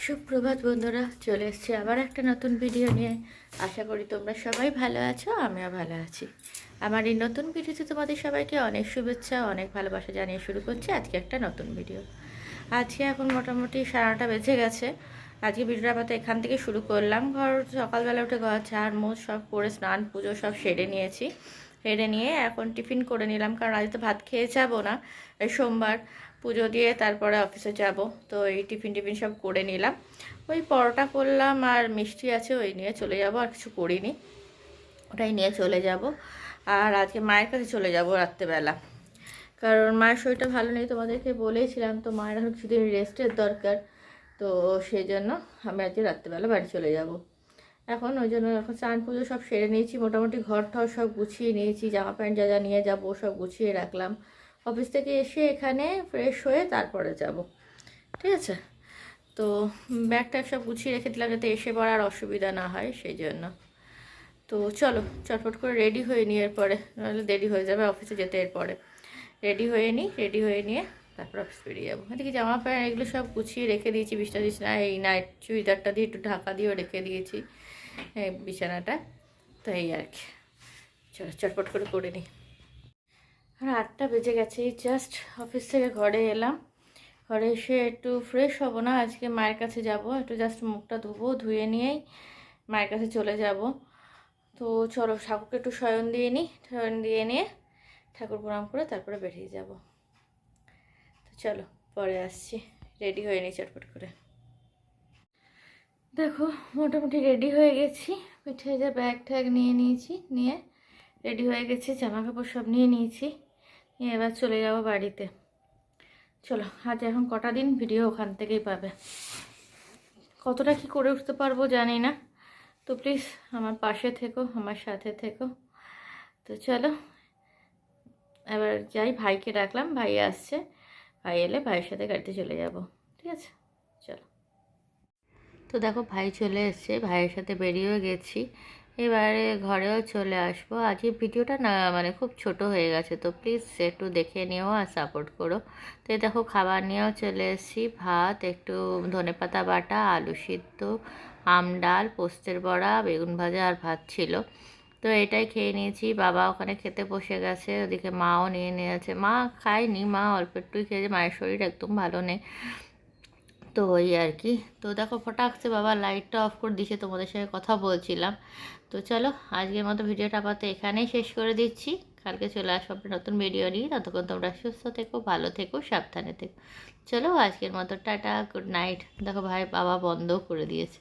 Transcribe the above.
সুপ্রভাত বন্ধুরা, চলে এসেছি আবার একটা নতুন ভিডিও নিয়ে। আশা করি তোমরা সবাই ভালো আছো, আমিও ভালো আছি। আমার এই নতুন ভিডিওতে তোমাদের সবাইকে অনেক শুভেচ্ছা, অনেক ভালোবাসা জানিয়ে শুরু করছি আজকে একটা নতুন ভিডিও। আজকে এখন মোটামুটি 9:30 বেজে গেছে। আজকে ভিডিওটা আপাতত এখান থেকে শুরু করলাম। সকালবেলা উঠে ঘর ঝাড় মোছ সব করে স্নান পুজো সব সেরে নিয়েছি। সেরে নিয়ে এখন টিফিন করে নিলাম, কারণ আজ তো ভাত খেয়ে যাবো না, এই সোমবার পুজো দিয়ে তারপরে অফিসে যাব। তো এই টিফিন সব করে নিলাম। ওই পরোটা করলাম আর মিষ্টি আছে, ওই নিয়ে চলে যাব, আর কিছু করিনি, ওটাই নিয়ে চলে যাব। আর আজকে মায়ের কাছে চলে যাব রাত্রেবেলা, কারণ মায়ের শরীরটা ভালো নেই, তোমাদেরকে বলেইছিলাম। তো মায়ের এখন কিছুদিন রেস্টের দরকার, তো সেই জন্য আমি আজকে রাত্রেবেলা বাড়ি চলে যাব। এখন ওই জন্য এখন স্নান পুজো সব সেরে নিয়েছি, মোটামুটি ঘর ঠর সব গুছিয়ে নিয়েছি, জামা প্যান্ট যা যা নিয়ে যাবো সব গুছিয়ে রাখলাম। অফিস থেকে এসে এখানে ফ্রেশ হয়ে তারপরে যাব, ঠিক আছে। তো ব্যাগ ট্যাগ সব গুছিয়ে রেখে দিলাম যাতে এসে পড়ার অসুবিধা না হয়, সেই জন্য। তো চলো চটপট করে রেডি হয়ে নিই, এরপরে নাহলে দেরি হয়ে যাবে অফিসে যেতে। এরপরে রেডি হয়ে নিয়ে তারপর অফিস বেরিয়ে যাবো। এদিকে জামা প্যান্ট এগুলো সব গুছিয়ে রেখে দিয়েছি, বিছনা এই নাইট চুড়িদারটা দিয়ে একটু ঢাকা দিয়েও রেখে দিয়েছি বিছানাটা। তো এই আর কি, চলো চটপট করে নিই। আর 8টা বেজে গেছে, এই জাস্ট অফিস থেকে ঘরে এলাম। ঘরে এসে একটু ফ্রেশ হব না, আজকে মায়ের কাছে যাব, একটু জাস্ট মুখটা ধুবো, ধুয়ে নিয়েই মায়ের কাছে চলে যাব। তো চলো ঠাকুরকে একটু শয়ন দিয়ে নিই, শয়ন দিয়ে নিয়ে ঠাকুর প্রণাম করে তারপরে বেরিয়ে যাব। তো চলো পরে আসছি, রেডি হয়ে নিই চটপট করে। দেখো মোটামুটি রেডি হয়ে গেছি, পিঠে যে ব্যাগ ট্যাগ নিয়ে নিয়েছি, নিয়ে রেডি হয়ে গেছি, জামা কাপড় সব নিয়ে নিয়েছি, নিয়ে এবার চলে যাব বাড়িতে। চলো আজ এখন কটা দিন ভিডিও ওখান থেকেই পাবে, কতটা কি করে উঠতে পারবো জানি না। তো প্লিজ আমার পাশে থেকো, আমার সাথে থেকো। তো চলো এবার যাই, ভাইকে ডাকলাম, ভাই আসছে, ভাই এলে ভাইয়ের সাথে গাড়িতে চলে যাব, ঠিক আছে। চলো, তো দেখো ভাই চলে এসছে, ভাইয়ের সাথে বেরিয়েও গেছি, এবারে ঘরেও চলে আসবো। আজকে ভিডিওটা না মানে খুব ছোট হয়ে গেছে, তো প্লিজ একটু দেখে নিও আর সাপোর্ট করো। তো দেখো খাবার নিয়েও চলে এসেছি, ভাত, একটু ধনেপাতা বাটা, আলু সিদ্ধ, আম ডাল, পোস্তের বড়া, বেগুন ভাজা আর ভাত ছিল। তো এটাই খেয়ে নিয়েছি। বাবা ওখানে খেতে বসে গেছে, ওদিকে মাও নিয়ে নিয়েছে। মা খায়নি, মা অল্প একটুই খেয়েছে, মায়ের শরীর একদম ভালো নেই, তো ওই আর কি। তো দেখো ফটাকছে বাবা লাইটটা অফ করে দিয়েছে, তোমাদের সঙ্গে কথা বলছিলাম। তো চলো আজকের মতো ভিডিওটা আপাতত এখানেই শেষ করে দিচ্ছি, কালকে চলে আসবো একটা নতুন ভিডিও নিয়ে। ততক্ষণ তোমরা সুস্থ থেকো, ভালো থেকো, সাবধানে থেকো। চলো আজকের মতো টাটা, গুড নাইট। দেখো ভাই বাবা বন্ধও করে দিয়েছে।